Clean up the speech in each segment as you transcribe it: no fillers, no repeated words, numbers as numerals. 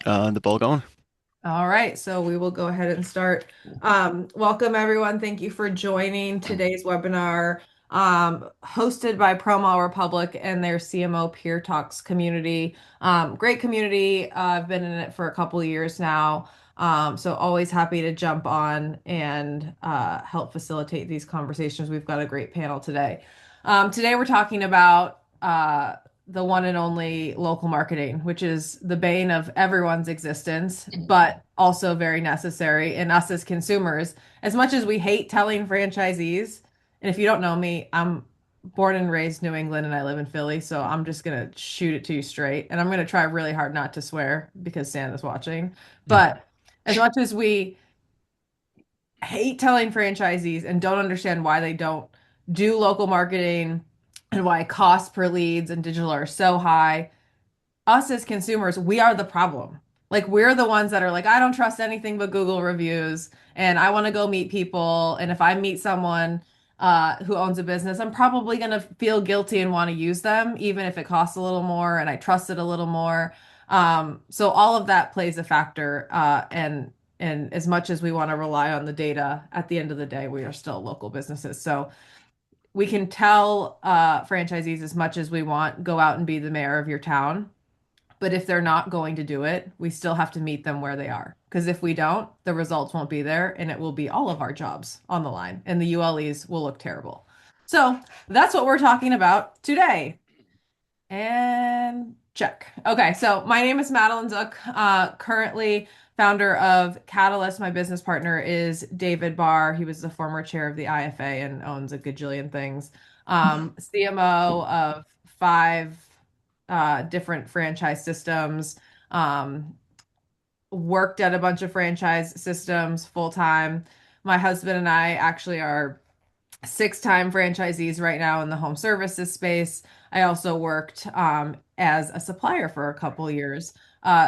The ball going. All right, so we will go ahead and start. Welcome, everyone. Thank you for joining today's webinar, hosted by Promo Republic and their CMO Peer Talks community. Great community. I've been in it for a couple of years now, so always happy to jump on and help facilitate these conversations. We've got a great panel today. Today, we're talking about the one and only local marketing, which is the bane of everyone's existence, but also very necessary in us as consumers. As much as we hate telling franchisees, and if you don't know me, I'm born and raised New England and I live in Philly, so I'm just gonna shoot it to you straight. And I'm gonna try really hard not to swear because Santa's watching. But as much as we hate telling franchisees and don't understand why they don't do local marketing and why costs per leads and digital are so high, us as consumers, we are the problem. Like we're the ones that are like, I don't trust anything but Google reviews, and I want to go meet people. And if I meet someone who owns a business, I'm probably going to feel guilty and want to use them, even if it costs a little more and I trust it a little more. So all of that plays a factor. And as much as we want to rely on the data, at the end of the day, we are still local businesses. So we can tell franchisees as much as we want, go out and be the mayor of your town. But if they're not going to do it, we still have to meet them where they are. Because if we don't, the results won't be there and it will be all of our jobs on the line and the ULEs will look terrible. So that's what we're talking about today. And check. Okay, so my name is Madeline Zook, currently founder of Catalyst. My business partner is David Barr. He was the former chair of the IFA and owns a gajillion things. CMO of five different franchise systems. Worked at a bunch of franchise systems full time. My husband and I actually are six-time franchisees right now in the home services space. I also worked as a supplier for a couple years.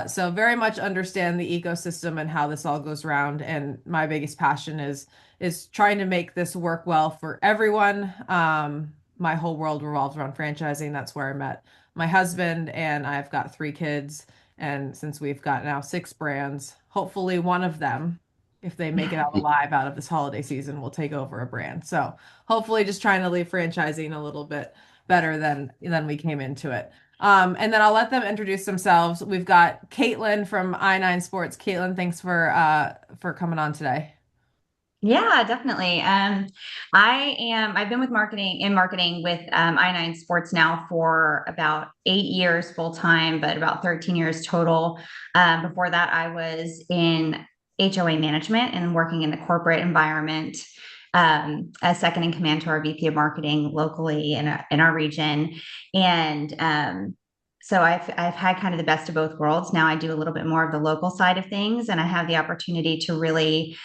So very much understand the ecosystem and how this all goes around. And my biggest passion is trying to make this work well for everyone. My whole world revolves around franchising. That's where I met my husband, and I've got three kids. And since we've got now six brands, hopefully one of them, if they make it out alive out of this holiday season, will take over a brand. So hopefully just trying to leave franchising a little bit better than we came into it. And then I'll let them introduce themselves. We've got Caitlin from I9 Sports. Caitlin, thanks for coming on today. Yeah, definitely. I've been with marketing with I9 Sports now for about 8 years full time, but about 13 years total. Before that, I was in HOA management and working in the corporate environment, as second in command to our VP of marketing locally in our region. And so I've had kind of the best of both worlds. Now I do a little bit more of the local side of things, and I have the opportunity to really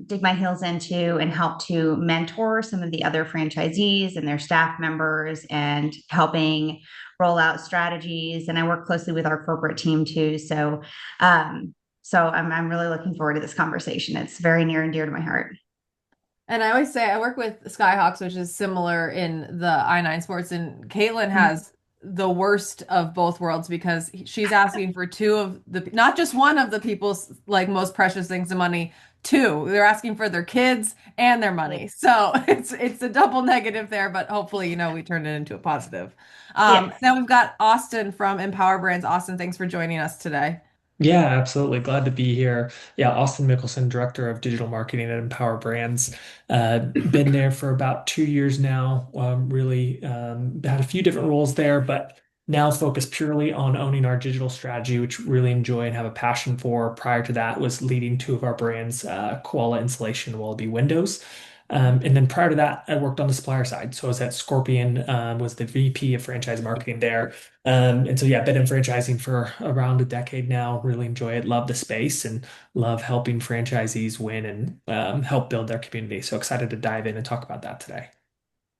dig my heels into and help to mentor some of the other franchisees and their staff members and helping roll out strategies. And I work closely with our corporate team too. So I'm really looking forward to this conversation. It's very near and dear to my heart. And I always say I work with Skyhawks, which is similar in the I9 Sports, and Caitlin has the worst of both worlds because she's asking for two of the, not just one of the people's like most precious things of money, two. They're asking for their kids and their money. So it's a double negative there, but hopefully, we turn it into a positive. Yes. Now we've got Austin from Empower Brands. Austin, thanks for joining us today. Yeah, absolutely. Glad to be here. Yeah, Austin Mickelson, Director of Digital Marketing at Empower Brands. Been there for about 2 years now. Really had a few different roles there, but now focused purely on owning our digital strategy, which really enjoy and have a passion for. Prior to that was leading two of our brands, Koala Insulation and Wallaby Windows. And then prior to that, I worked on the supplier side. So I was at Scorpion, was the VP of franchise marketing there. And so, yeah, been in franchising for around a decade now. Really enjoy it. Love the space and love helping franchisees win and help build their community. So excited to dive in and talk about that today.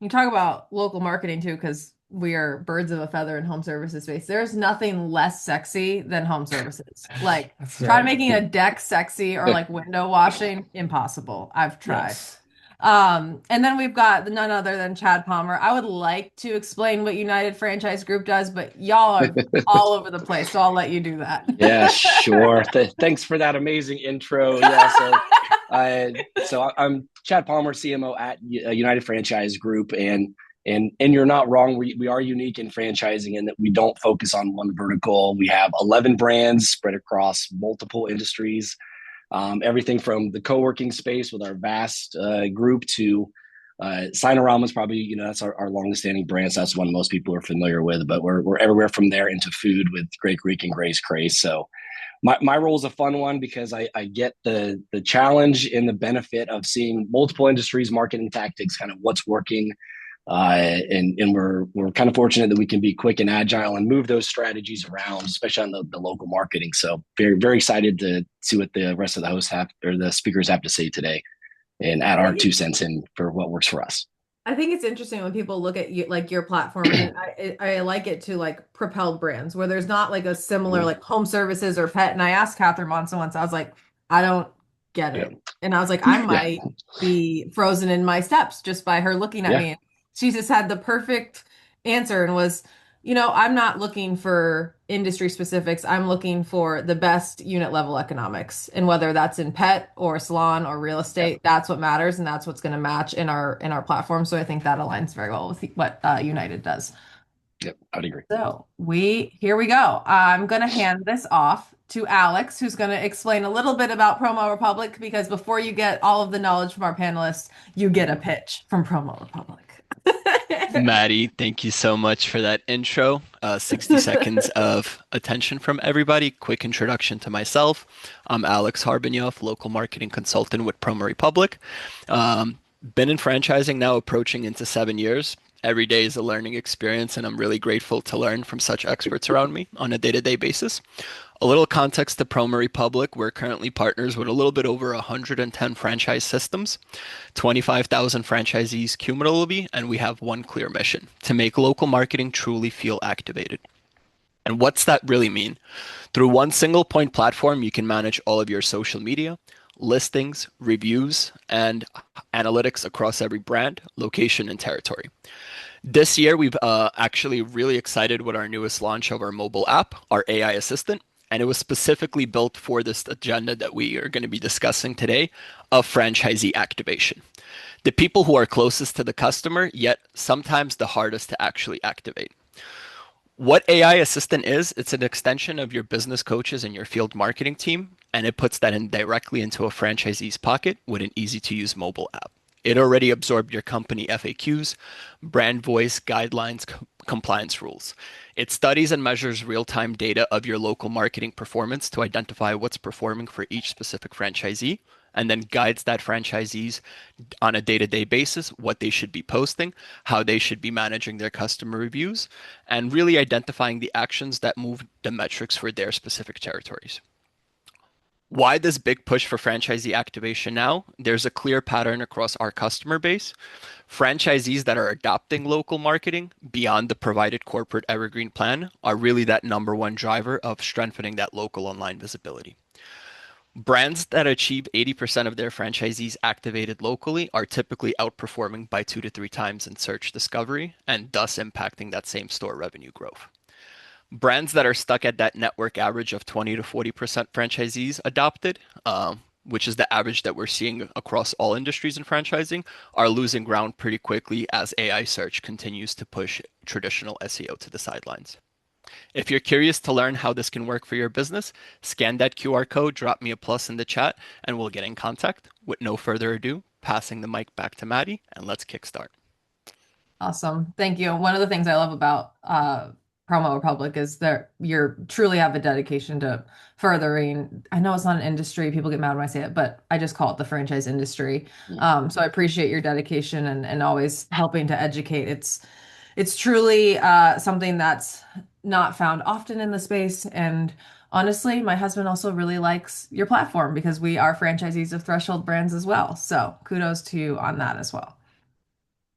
You talk about local marketing too, because we are birds of a feather in home services space. There's nothing less sexy than home services. Like, That's try right. making a deck sexy or like window washing, impossible. I've tried. Yes. And then we've got none other than Chad Palmer. I would like to explain what United Franchise Group does, but y'all are all over the place, so I'll let you do that. Yeah, sure. Thanks for that amazing intro. Yeah, I'm Chad Palmer, CMO at United Franchise Group, and you're not wrong. We are unique in franchising in that we don't focus on one vertical. We have 11 brands spread across multiple industries. Everything from the co-working space with our vast group to Signarama is probably, that's our longest standing brand. So that's one most people are familiar with, but we're everywhere from there into food with Great Greek and Grace Craze. So my role is a fun one because I get the challenge and the benefit of seeing multiple industries, marketing tactics, kind of what's working. And we're kind of fortunate that we can be quick and agile and move those strategies around, especially on the local marketing. So very, very excited to see what the rest of the hosts have or the speakers have to say today and add I our think two cents in for what works for us. I think it's interesting when people look at you like your platform, and I like it to like propelled brands where there's not like a similar like home services or pet. And I asked Catherine Monson once, I was like, I don't get Yeah. it. And I was like, I Yeah. might be frozen in my steps just by her looking at Yeah. me. And she just had the perfect answer and was, I'm not looking for industry specifics. I'm looking for the best unit level economics. And whether that's in pet or salon or real Yeah. estate, that's what matters and that's what's going to match in our platform. So I think that aligns very well with what United does. Yep. I'd agree. So here we go. I'm going to hand this off to Alex, who's going to explain a little bit about Promo Republic because before you get all of the knowledge from our panelists, you get a pitch from Promo Republic. Maddie, thank you so much for that intro. 60 seconds of attention from everybody. Quick introduction to myself. I'm Alex Harbinyoff, local marketing consultant with Promo Republic. Been in franchising now approaching into 7 years. Every day is a learning experience, and I'm really grateful to learn from such experts around me on a day-to-day basis. A little context to Promo Republic, we're currently partners with a little bit over 110 franchise systems, 25,000 franchisees cumulatively, and we have one clear mission, to make local marketing truly feel activated. And what's that really mean? Through one single point platform, you can manage all of your social media, listings, reviews, and analytics across every brand, location, and territory. This year, we've actually really excited with our newest launch of our mobile app, our AI assistant, and it was specifically built for this agenda that we are going to be discussing today of franchisee activation. The people who are closest to the customer, yet sometimes the hardest to actually activate. What AI Assistant is, it's an extension of your business coaches and your field marketing team, and it puts that in directly into a franchisee's pocket with an easy to use mobile app. It already absorbed your company FAQs, brand voice, guidelines, compliance rules. It studies and measures real-time data of your local marketing performance to identify what's performing for each specific franchisee, and then guides that franchisees on a day-to-day basis what they should be posting, how they should be managing their customer reviews, and really identifying the actions that move the metrics for their specific territories. Why this big push for franchisee activation now? There's a clear pattern across our customer base. Franchisees that are adopting local marketing beyond the provided corporate evergreen plan are really that number one driver of strengthening that local online visibility. Brands that achieve 80% of their franchisees activated locally are typically outperforming by 2 to 3 times in search discovery and thus impacting that same store revenue growth. Brands that are stuck at that network average of 20 to 40% franchisees adopted, which is the average that we're seeing across all industries in franchising, are losing ground pretty quickly as AI search continues to push traditional SEO to the sidelines. If you're curious to learn how this can work for your business, scan that QR code, drop me a plus in the chat, and we'll get in contact. With no further ado, passing the mic back to Maddie, and let's kickstart. Awesome. Thank you. One of the things I love about Promo Republic is that you truly have a dedication to furthering. I know it's not an industry, people get mad when I say it, but I just call it the franchise industry. So I appreciate your dedication and always helping to educate. It's truly something that's not found often in the space. And honestly, my husband also really likes your platform because we are franchisees of Threshold Brands as well. So kudos to you on that as well.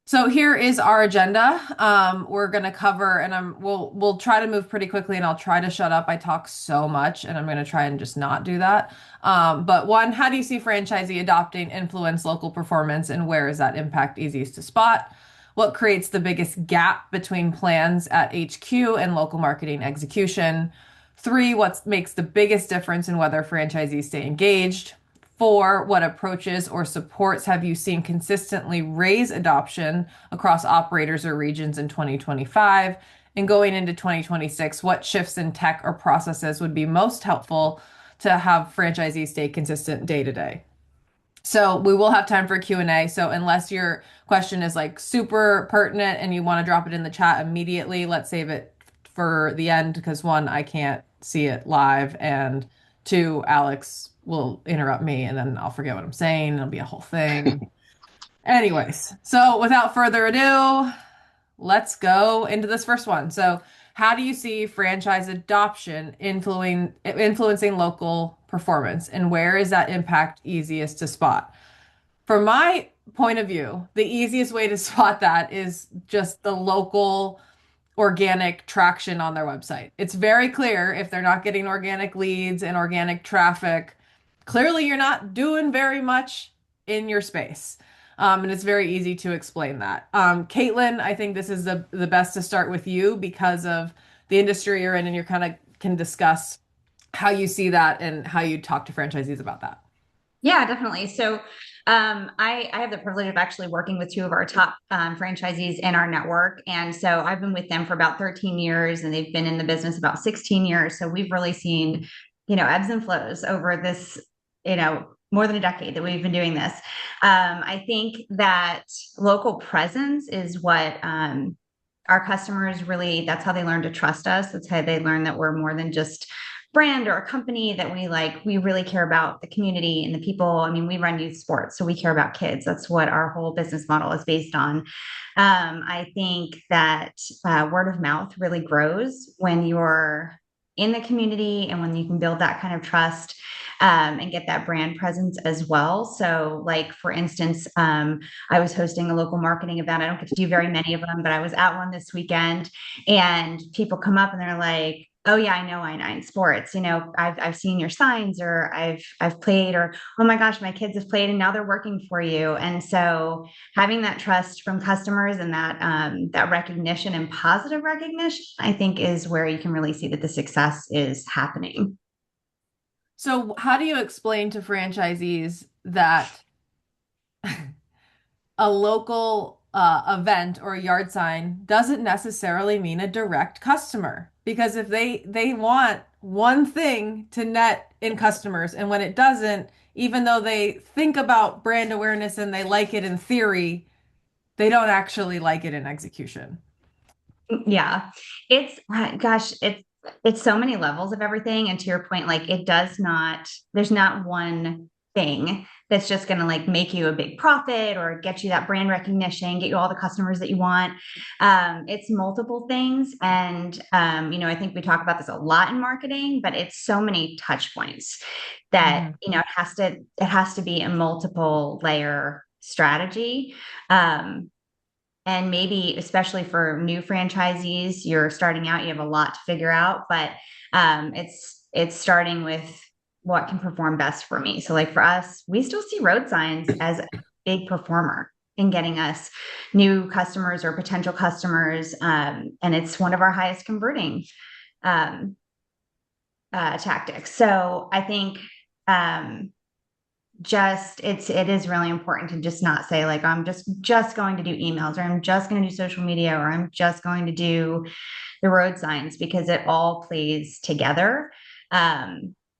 So here is our agenda. We're gonna cover, and we'll try to move pretty quickly, and I'll try to shut up. I talk so much, and I'm gonna try and just not do that. But one, how do you see franchisee adopting influence local performance, and where is that impact easiest to spot? What creates the biggest gap between plans at HQ and local marketing execution? Three, what makes the biggest difference in whether franchisees stay engaged? Four, what approaches or supports have you seen consistently raise adoption across operators or regions in 2025? And going into 2026, what shifts in tech or processes would be most helpful to have franchisees stay consistent day to day? So we will have time for Q&A. So unless your question is like super pertinent and you want to drop it in the chat immediately, let's save it for the end because one, I can't see it live, and two, Alex will interrupt me and then I'll forget what I'm saying. It'll be a whole thing. Anyways, so without further ado, let's go into this first one. So, how do you see franchise adoption influencing local performance, and where is that impact easiest to spot? From my point of view, the easiest way to spot that is just the local organic traction on their website. It's very clear if they're not getting organic leads and organic traffic. Clearly, you're not doing very much in your space. And it's very easy to explain that. Caitlin, I think this is the best to start with you because of the industry you're in, and you kind of can discuss how you see that and how you talk to franchisees about that. Yeah, definitely. So I have the privilege of actually working with two of our top franchisees in our network. And so I've been with them for about 13 years and they've been in the business about 16 years. So we've really seen, ebbs and flows over this, more than a decade that we've been doing this. I think that local presence is what our customers really, that's how they learn to trust us. That's how they learn that we're more than just brand or a company, that we really care about the community and the people. I mean, we run youth sports, so we care about kids. That's what our whole business model is based on. I think that word of mouth really grows when you're in the community and when you can build that kind of trust and get that brand presence as well. So like, for instance, I was hosting a local marketing event. I don't get to do very many of them, but I was at one this weekend and people come up and they're like, oh yeah, I know I9 Sports. I've seen your signs, or I've played, or oh my gosh, my kids have played and now they're working for you. And so having that trust from customers and that recognition and positive recognition, I think, is where you can really see that the success is happening. So how do you explain to franchisees that a local event or a yard sign doesn't necessarily mean a direct customer? Because if they want one thing to net in customers, and when it doesn't, even though they think about brand awareness and they like it in theory, they don't actually like it in execution. Yeah, it's gosh, it's so many levels of everything. And to your point, like, there's not one thing that's just going to like make you a big profit or get you that brand recognition, get you all the customers that you want. It's multiple things. And, I think we talk about this a lot in marketing, but it's so many touch points that, it has to be a multiple layer strategy. And maybe especially for new franchisees, you're starting out, you have a lot to figure out, but it's starting with what can perform best for me. So like for us, we still see road signs as a big performer in getting us new customers or potential customers. And it's one of our highest converting tactics. So I think it is really important to just not say like, I'm just going to do emails, or I'm just going to do social media, or I'm just going to do the road signs, because it all plays together.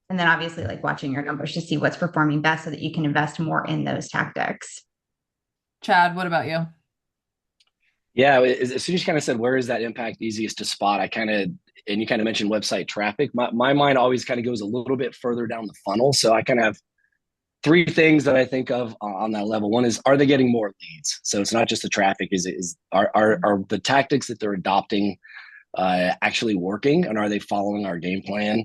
And then obviously like watching your numbers to see what's performing best so that you can invest more in those tactics. Chad, what about you? Yeah, as soon as you kind of said, where is that impact easiest to spot? And you kind of mentioned website traffic. My mind always kind of goes a little bit further down the funnel. So I kind of have three things that I think of on that level. One is, are they getting more leads? So it's not just the traffic. Are the tactics that they're adopting actually working, and are they following our game plan?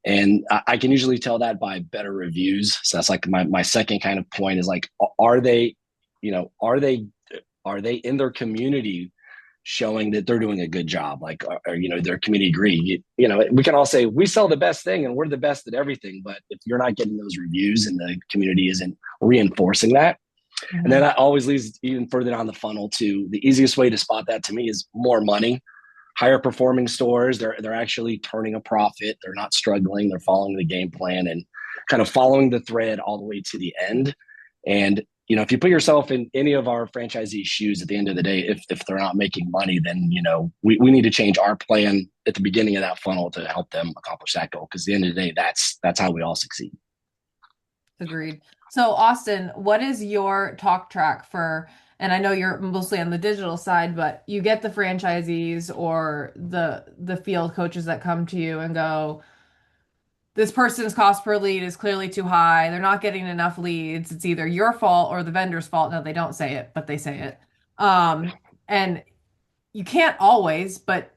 And I can usually tell that by better reviews. So that's like my second kind of point is like, are they Are they in their community showing that they're doing a good job? Like, their community agree. We can all say we sell the best thing and we're the best at everything, but if you're not getting those reviews and the community isn't reinforcing that, and then that always leads even further down the funnel to the easiest way to spot that to me is more money. Higher performing stores, they're actually turning a profit. They're not struggling. They're following the game plan and kind of following the thread all the way to the end. And if you put yourself in any of our franchisee shoes at the end of the day, if they're not making money, then we need to change our plan at the beginning of that funnel to help them accomplish that goal. Because at the end of the day, that's how we all succeed. Agreed. So Austin, what is your talk track for, and I know you're mostly on the digital side, but you get the franchisees or the field coaches that come to you and go, this person's cost per lead is clearly too high. They're not getting enough leads. It's either your fault or the vendor's fault. No, they don't say it, but they say it. And you can't always, but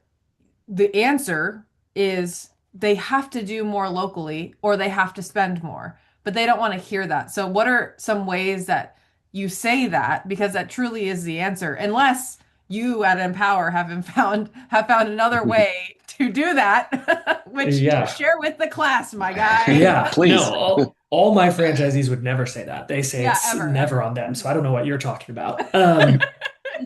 the answer is they have to do more locally or they have to spend more, but they don't want to hear that. So what are some ways that you say that? Because that truly is the answer, unless you at Empower have found another way to do that, which share with the class, my guy. Yeah, please. No, all my franchisees would never say that. They say it's never ever. On them. So I don't know what you're talking about.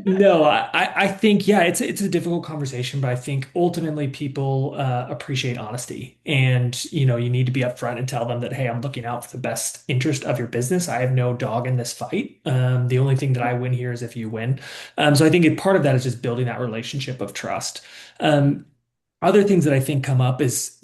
No, I think, it's a difficult conversation, but I think ultimately people appreciate honesty. And, you need to be upfront and tell them that, hey, I'm looking out for the best interest of your business. I have no dog in this fight. The only thing that I win here is if you win. So I think part of that is just building that relationship of trust. Other things that I think come up is,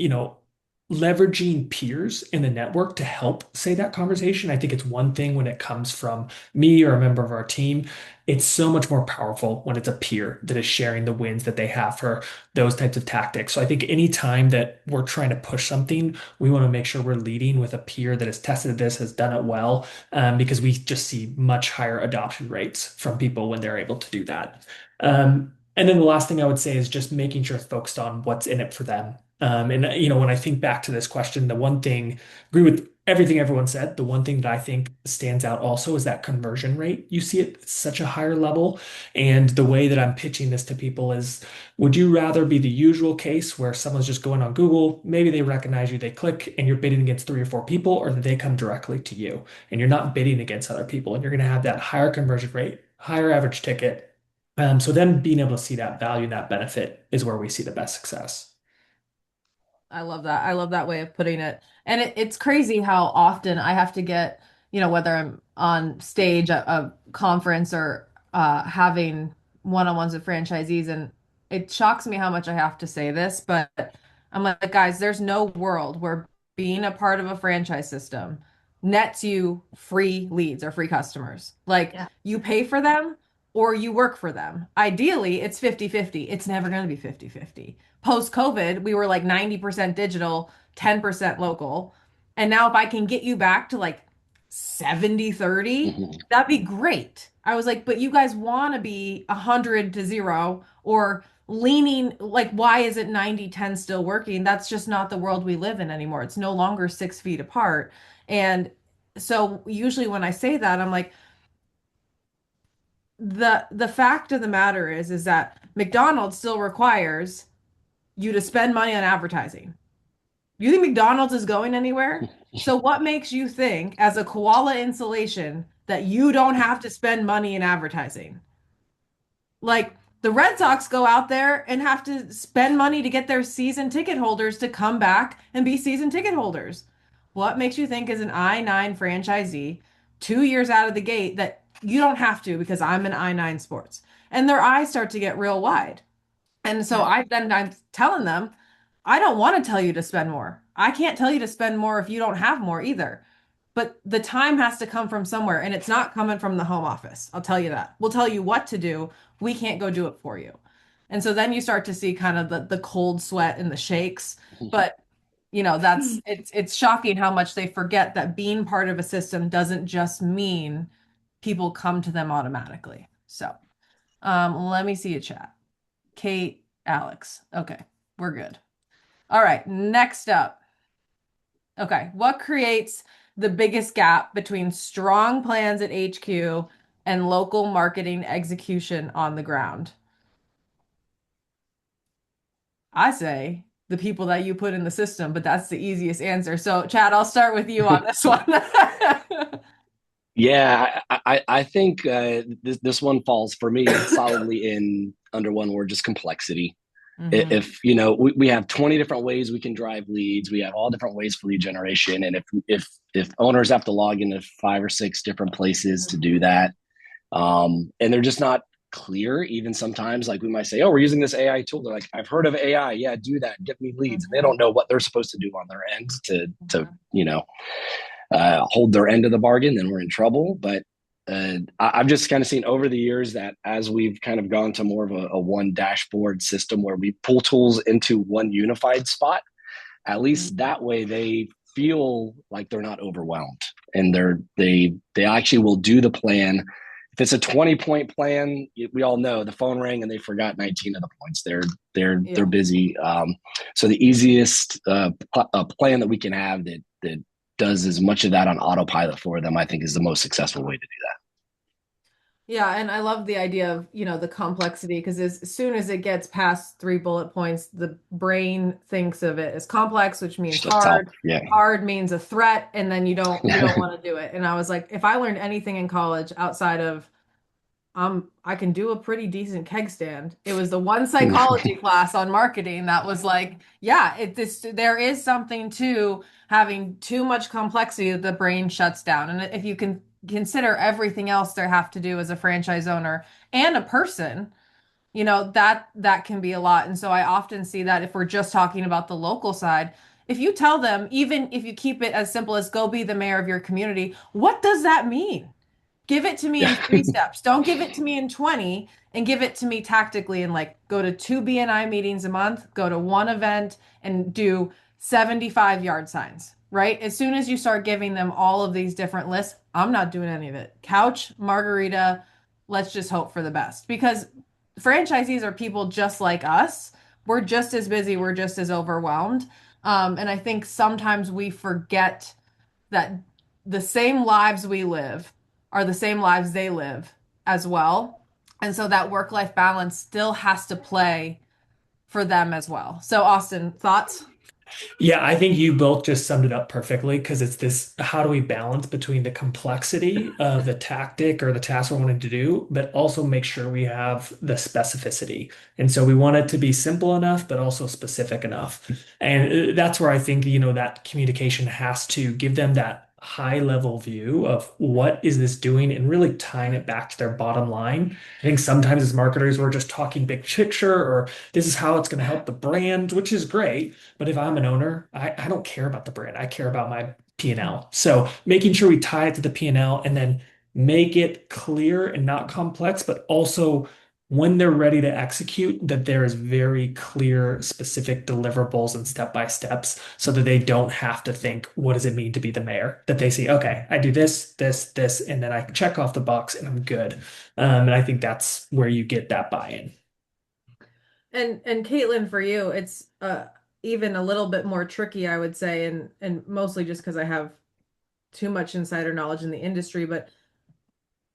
leveraging peers in the network to help say that conversation. I think it's one thing when it comes from me or a member of our team. It's so much more powerful when it's a peer that is sharing the wins that they have for those types of tactics. So I think anytime that we're trying to push something, we want to make sure we're leading with a peer that has tested this, has done it well, because we just see much higher adoption rates from people when they're able to do that. And then the last thing I would say is just making sure it's focused on what's in it for them. And when I think back to this question, the one thing, agree with everything everyone said. The one thing that I think stands out also is that conversion rate. You see it at such a higher level. And the way that I'm pitching this to people is, would you rather be the usual case where someone's just going on Google, maybe they recognize you, they click, and you're bidding against 3 or 4 people, or that they come directly to you and you're not bidding against other people, and you're going to have that higher conversion rate, higher average ticket. So then being able to see that value and that benefit is where we see the best success. I love that. I love that way of putting it. And it's crazy how often I have to get, whether I'm on stage at a conference or having one-on-ones with franchisees, and it shocks me how much I have to say this, but I'm like, guys, there's no world where being a part of a franchise system nets you free leads or free customers. Like you pay for them or you work for them. Ideally, it's 50-50. It's never going to be 50-50. Post-COVID, we were like 90% digital, 10% local. And now if I can get you back to like 70-30, that'd be great. I was like, but you guys want to be 100-0 or leaning, like, why is it 90-10 still working? That's just not the world we live in anymore. It's no longer 6 feet apart. And so usually when I say that, I'm like, the fact of the matter is that McDonald's still requires you to spend money on advertising. You think McDonald's is going anywhere? So what makes you think as a koala insulation that you don't have to spend money in advertising? Like the Red Sox go out there and have to spend money to get their season ticket holders to come back and be season ticket holders. What makes you think as an I-9 franchisee, 2 years out of the gate, that you don't have to because I'm an I-9 Sports? And their eyes start to get real wide. And so I'm telling them, I don't want to tell you to spend more. I can't tell you to spend more if you don't have more either. But the time has to come from somewhere, and it's not coming from the home office. I'll tell you that. We'll tell you what to do. We can't go do it for you. And so then you start to see kind of the cold sweat and the shakes. But it's shocking how much they forget that being part of a system doesn't just mean people come to them automatically. So let me see a chat. Kate, Alex. Okay, we're good. All right, next up. Okay, what creates the biggest gap between strong plans at HQ and local marketing execution on the ground? I say the people that you put in the system, but that's the easiest answer. So, Chad, I'll start with you on this one. Yeah, I think this one falls for me solidly in under one word, just complexity. Mhm. If we have 20 different ways we can drive leads, we have all different ways for lead generation, and if owners have to log into 5 or 6 different places to do that, and they're just not clear, even sometimes, like we might say, oh, we're using this AI tool. They're like, I've heard of AI. Yeah, do that. Get me leads. And they Mhm. don't know what they're supposed to do on their end to Mhm. hold their end of the bargain, then we're in trouble. But I've just kind of seen over the years that as we've kind of gone to more of a one dashboard system where we pull tools into one unified spot, at least Mhm. that way they feel like they're not overwhelmed, and they actually will do the plan. If it's a 20-point plan, we all know the phone rang and they forgot 19 of the points. They're Yeah. busy. So the easiest plan that we can have that does as much of that on autopilot for them, I think, is the most successful way to do Yeah, and I love the idea of, the complexity because as soon as it gets past 3 bullet points, the brain thinks of it as complex, which that. means Shuts out. hard. Yeah. Hard means a threat, and then you don't want to do it. And I was like, if I learned anything in college outside of I can do a pretty decent keg stand. It was the one psychology class on marketing that was like, yeah, there is something to having too much complexity that the brain shuts down. And if you can consider everything else they have to do as a franchise owner and a person, that can be a lot. And so I often see that if we're just talking about the local side, if you tell them, even if you keep it as simple as go be the mayor of your community, what does that mean? Give it to me in Yeah. 3 steps. Don't give it to me in 20 and give it to me tactically and like go to 2 BNI meetings a month, go to one event and do 75 yard signs, right? As soon as you start giving them all of these different lists, I'm not doing any of it. Couch, margarita, let's just hope for the best because franchisees are people just like us. We're just as busy, we're just as overwhelmed. And I think sometimes we forget that the same lives we live are the same lives they live as well. And so that work-life balance still has to play for them as well. So, Austin, thoughts? Yeah, I think you both just summed it up perfectly because it's this how do we balance between the complexity of the tactic or the task we're wanting to do, but also make sure we have the specificity. And so we want it to be simple enough, but also specific enough. And that's where I think, that communication has to give them that high level view of what is this doing and really tying it back to their bottom line. I think sometimes as marketers, we're just talking big picture or this is how it's going to help the brand, which is great. But if I'm an owner, I don't care about the brand. I care about my P&L. So making sure we tie it to the P&L and then make it clear and not complex, but also when they're ready to execute, that there is very clear, specific deliverables and step by steps so that they don't have to think, what does it mean to be the mayor? That they see, okay, I do this, this, this, and then I check off the box and I'm good. And I think that's where you get that buy-in. And Caitlin, for you, it's even a little bit more tricky, I would say, and mostly just because I have too much insider knowledge in the industry, but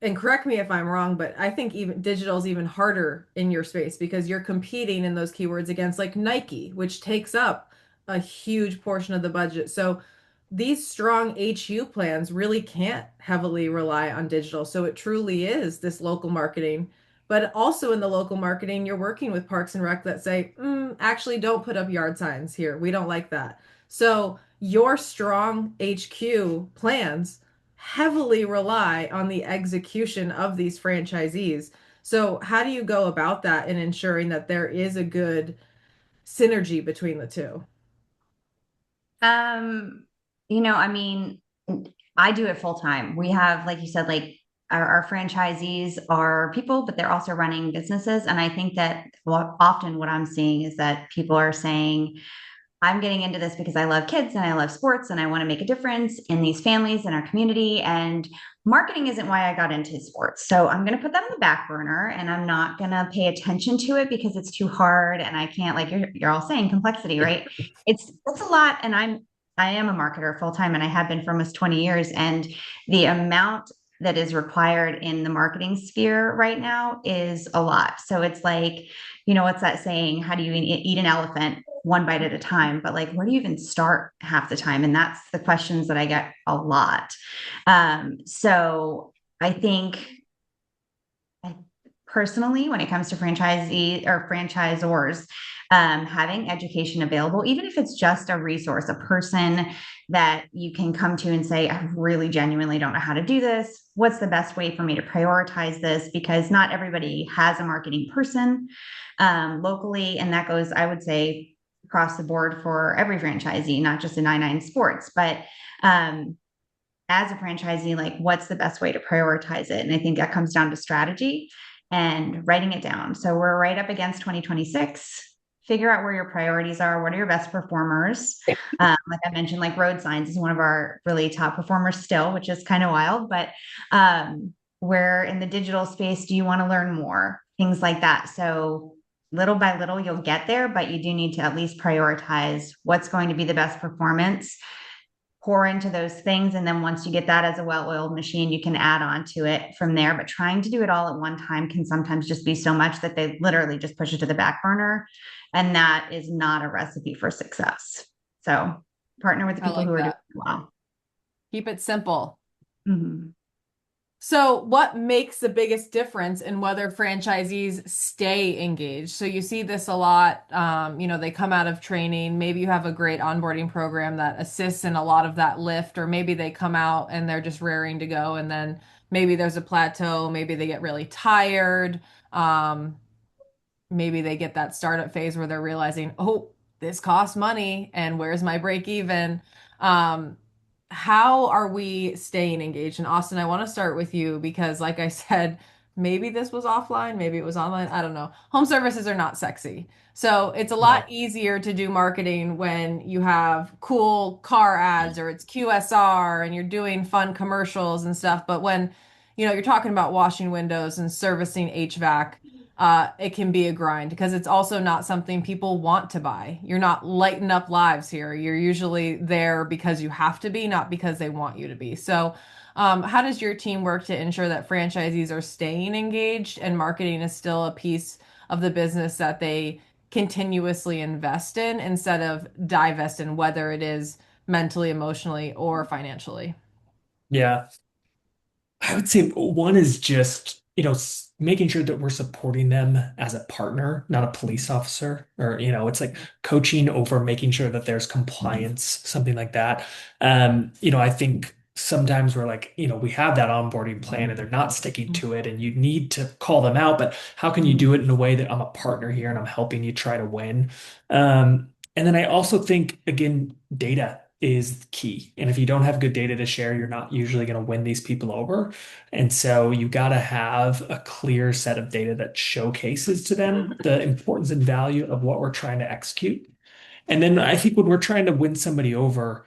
and correct me if I'm wrong, but I think even digital is even harder in your space because you're competing in those keywords against like Nike, which takes up a huge portion of the budget. So these strong HU plans really can't heavily rely on digital. So it truly is this local marketing. But also in the local marketing, you're working with Parks and Rec that say, actually, don't put up yard signs here. We don't like that. So your strong HQ plans heavily rely on the execution of these franchisees. So, how do you go about that in ensuring that there is a good synergy between the two? Um, I mean, I do it full time. We have, like you said, like our franchisees are people, but they're also running businesses. And I think that often what I'm seeing is that people are saying, I'm getting into this because I love kids and I love sports and I want to make a difference in these families in our community. And marketing isn't why I got into sports. So I'm going to put that on the back burner and I'm not going to pay attention to it because it's too hard and I can't, like you're all saying, complexity, right? It's a lot. And I am a marketer full time and I have been for almost 20 years. And the amount that is required in the marketing sphere right now is a lot. So it's like, what's that saying? How do you eat an elephant one bite at a time? But like, where do you even start half the time? And that's the questions that I get a lot. So I think personally, when it comes to franchisee or franchisors, having education available, even if it's just a resource, a person that you can come to and say, I really genuinely don't know how to do this. What's the best way for me to prioritize this? Because not everybody has a marketing person locally. And that goes, I would say, across the board for every franchisee, not just in 99 Sports. But as a franchisee, like what's the best way to prioritize it? And I think that comes down to strategy and writing it down. So we're right up against 2026. Figure out where your priorities are. What are your best performers? Like I mentioned, like road signs is one of our really top performers still, which is kind of wild. But where in the digital space do you want to learn more? Things like that. So little by little, you'll get there, but you do need to at least prioritize what's going to be the best performance, pour into those things. And then once you get that as a well-oiled machine, you can add on to it from there. But trying to do it all at one time can sometimes just be so much that they literally just push it to the back burner. And that is not a recipe for success. So partner with the people who are doing well. Keep it simple. Mm-hmm. So what makes the biggest difference in whether franchisees stay engaged? So you see this a lot. They come out of training. Maybe you have a great onboarding program that assists in a lot of that lift, or maybe they come out and they're just raring to go. And then maybe there's a plateau. Maybe they get really tired. Maybe they get that startup phase where they're realizing, oh, this costs money and where's my break even? How are we staying engaged? And Austin, I want to start with you because, like I said, maybe this was offline, maybe it was online. I don't know. Home services are not sexy. So it's a lot easier to do marketing when you have cool car ads or it's QSR and you're doing fun commercials and stuff. But when, you're talking about washing windows and servicing HVAC, it can be a grind because it's also not something people want to buy. You're not lighting up lives here. You're usually there because you have to be, not because they want you to be. So, how does your team work to ensure that franchisees are staying engaged and marketing is still a piece of the business that they continuously invest in instead of divest in, whether it is mentally, emotionally, or financially? Yeah. I would say one is just, making sure that we're supporting them as a partner, not a police officer, or, it's like coaching over making sure that there's compliance, something like that. I think sometimes we're like, we have that onboarding plan and they're not sticking to it and you need to call them out, but how can you do it in a way that I'm a partner here and I'm helping you try to win? And then I also think, again, data is key. And if you don't have good data to share, you're not usually going to win these people over. And so you got to have a clear set of data that showcases to them the importance and value of what we're trying to execute. And then I think when we're trying to win somebody over,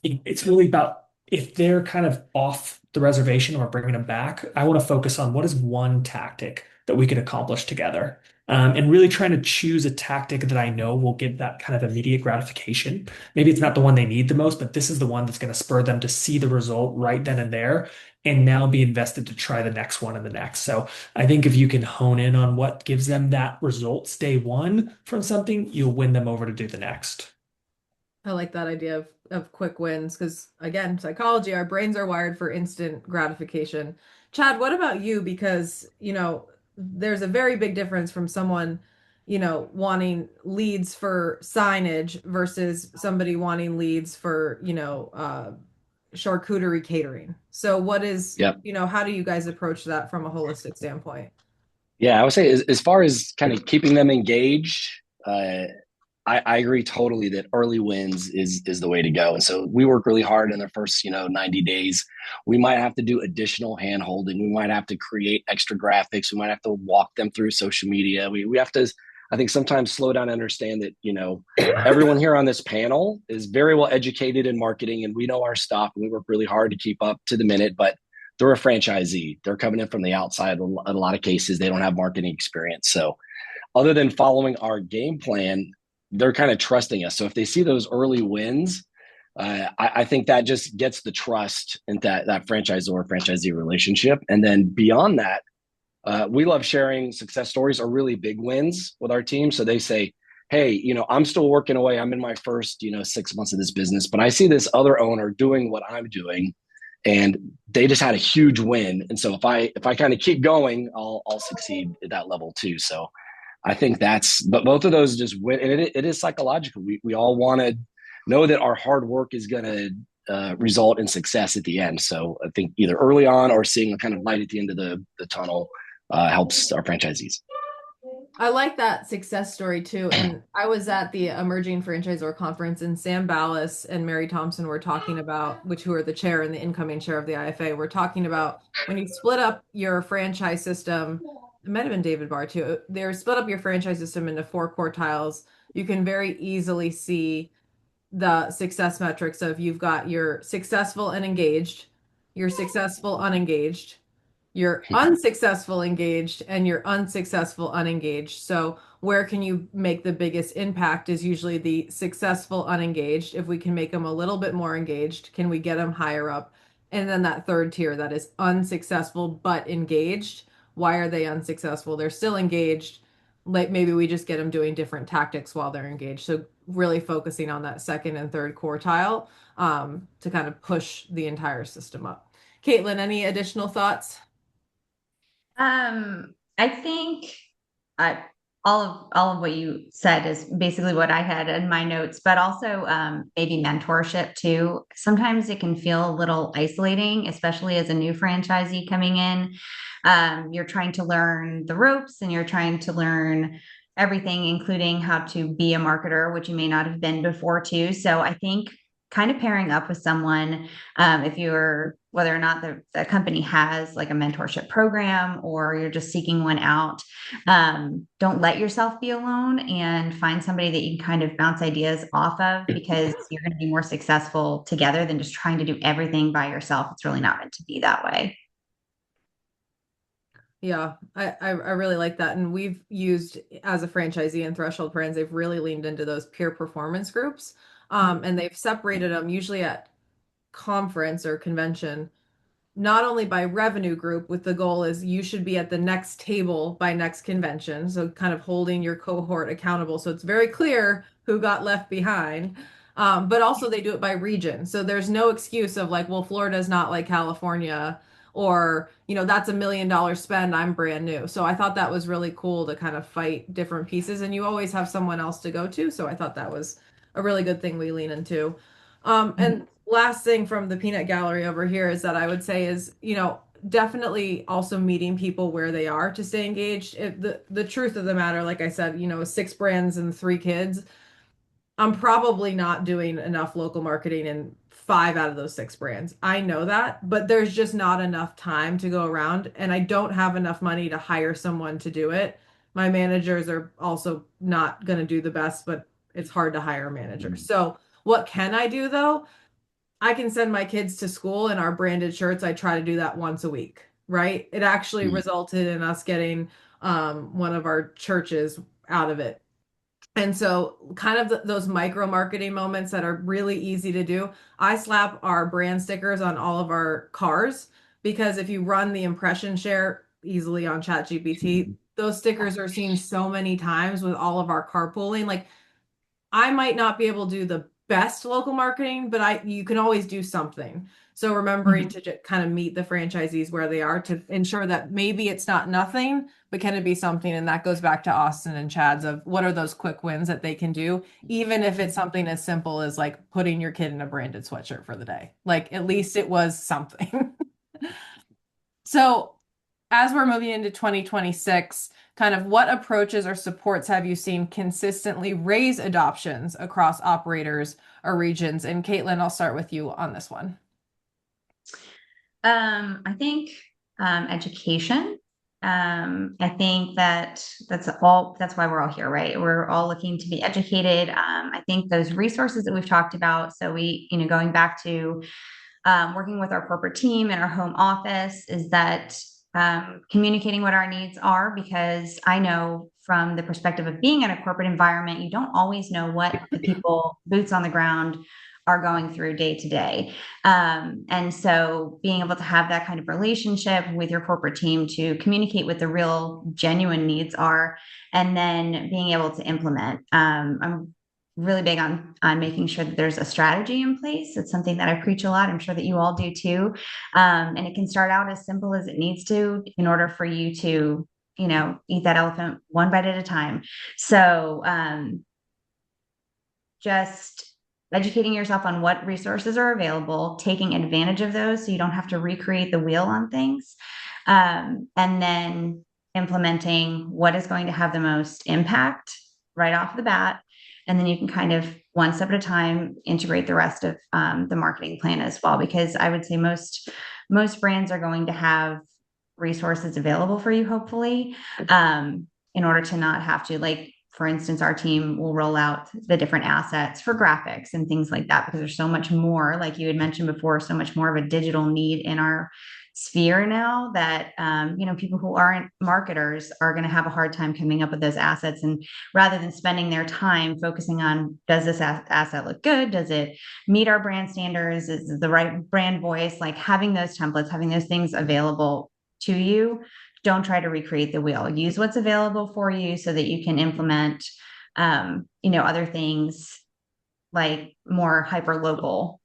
it's really about if they're kind of off the reservation or bringing them back, I want to focus on what is one tactic that we could accomplish together. And really trying to choose a tactic that I know will give that kind of immediate gratification. Maybe it's not the one they need the most, but this is the one that's going to spur them to see the result right then and there and now be invested to try the next one and the next. So I think if you can hone in on what gives them that results day one from something, you'll win them over to do the next. I like that idea of quick wins because, again, psychology, our brains are wired for instant gratification. Chad, what about you? Because, there's a very big difference from someone, wanting leads for signage versus somebody wanting leads for, charcuterie catering. So what is, how do you guys approach that from a holistic standpoint? Yeah, I would say as far as kind of keeping them engaged, I agree totally that early wins is the way to go. And so we work really hard in the first, 90 days. We might have to do additional hand holding. We might have to create extra graphics. We might have to walk them through social media. We have to, I think, sometimes slow down and understand that, everyone here on this panel is very well educated in marketing and we know our stuff and we work really hard to keep up to the minute, but they're a franchisee. They're coming in from the outside. In a lot of cases, they don't have marketing experience. So other than following our game plan, they're kind of trusting us. So if they see those early wins, I think that just gets the trust in that franchisor franchisee relationship. And then beyond that, we love sharing success stories or really big wins with our team. So they say, hey, I'm still working away. I'm in my first, 6 months of this business, but I see this other owner doing what I'm doing, and they just had a huge win. And so if I kind of keep going, I'll succeed at that level too. So I think but both of those just win, and it is psychological. We all want to know that our hard work is going to result in success at the end. So I think either early on or seeing a kind of light at the end of the tunnel helps our franchisees. I like that success story too. And I was at the Emerging Franchisor Conference, and Sam Ballas and Mary Thompson were talking about, who are the chair and the incoming chair of the IFA, we're talking about when you split up your franchise system. It might have been David Barr too. They're split up your franchise system into 4 quartiles. You can very easily see the success metrics of you've got your successful and engaged, your successful unengaged, you're unsuccessful engaged, and you're unsuccessful unengaged. So where can you make the biggest impact is usually the successful unengaged. If we can make them a little bit more engaged, can we get them higher up? And then that third tier that is unsuccessful but engaged. Why are they unsuccessful? They're still engaged. Like maybe we just get them doing different tactics while they're engaged. So really focusing on that second and third quartile to kind of push the entire system up. Caitlin, any additional thoughts? I think all of what you said is basically what I had in my notes, but also maybe mentorship too. Sometimes it can feel a little isolating, especially as a new franchisee coming in. You're trying to learn the ropes and you're trying to learn everything, including how to be a marketer, which you may not have been before too. So I think kind of pairing up with someone, whether or not the company has like a mentorship program or you're just seeking one out, don't let yourself be alone and find somebody that you can kind of bounce ideas off of, because you're going to be more successful together than just trying to do everything by yourself. It's really not meant to be that way. Yeah, I really like that. And we've used, as a franchisee and Threshold Brands, they've really leaned into those peer performance groups. And they've separated them usually at conference or convention, not only by revenue group, with the goal is you should be at the next table by next convention. So kind of holding your cohort accountable. So it's very clear who got left behind. But also they do it by region. So there's no excuse of like, well, Florida's not like California, or, that's $1 million spend. I'm brand new. So I thought that was really cool to kind of fight different pieces, and you always have someone else to go to. So I thought that was a really good thing we lean into. And last thing from the peanut gallery over here is that I would say is, definitely also meeting people where they are to stay engaged. The truth of the matter, like I said, 6 brands and 3 kids, I'm probably not doing enough local marketing in 5 out of those 6 brands. I know that, but there's just not enough time to go around, and I don't have enough money to hire someone to do it. My managers are also not going to do the best, but it's hard to hire a manager. So what can I do though? I can send my kids to school in our branded shirts. I try to do that once a week, right? It actually resulted in us getting one of our churches out of it. And so kind of those micro marketing moments that are really easy to do. I slap our brand stickers on all of our cars, because if you run the impression share easily on ChatGPT, those stickers are seen so many times with all of our carpooling. Like, I might not be able to do the best local marketing, but you can always do something. So remembering to just kind of meet the franchisees where they are to ensure that maybe it's not nothing, but can it be something? And that goes back to Austin and Chad's of what are those quick wins that they can do, even if it's something as simple as like putting your kid in a branded sweatshirt for the day. Like, at least it was something. So as we're moving into 2026, kind of what approaches or supports have you seen consistently raise adoptions across operators or regions? And Caitlin, I'll start with you on this one. I think education. I think that's why we're all here, right? We're all looking to be educated. I think those resources that we've talked about. So going back to working with our corporate team and our home office, is that communicating what our needs are, because I know from the perspective of being in a corporate environment, you don't always know what the people boots on the ground are going through day to day. And so being able to have that kind of relationship with your corporate team to communicate what the real genuine needs are, and then being able to implement. I'm really big on making sure that there's a strategy in place. It's something that I preach a lot. I'm sure that you all do too. And it can start out as simple as it needs to in order for you to, eat that elephant one bite at a time. So just educating yourself on what resources are available, taking advantage of those so you don't have to recreate the wheel on things, and then implementing what is going to have the most impact right off the bat. And then you can kind of one step at a time integrate the rest of the marketing plan as well, because I would say most brands are going to have resources available for you, hopefully, in order to not have to, like, for instance, our team will roll out the different assets for graphics and things like that, because there's so much more, like you had mentioned before, so much more of a digital need in our sphere now that, people who aren't marketers are going to have a hard time coming up with those assets. And rather than spending their time focusing on, does this asset look good? Does it meet our brand standards? Is it the right brand voice? Like, having those templates, having those things available to you. Don't try to recreate the wheel. Use what's available for you so that you can implement, other things like more hyper local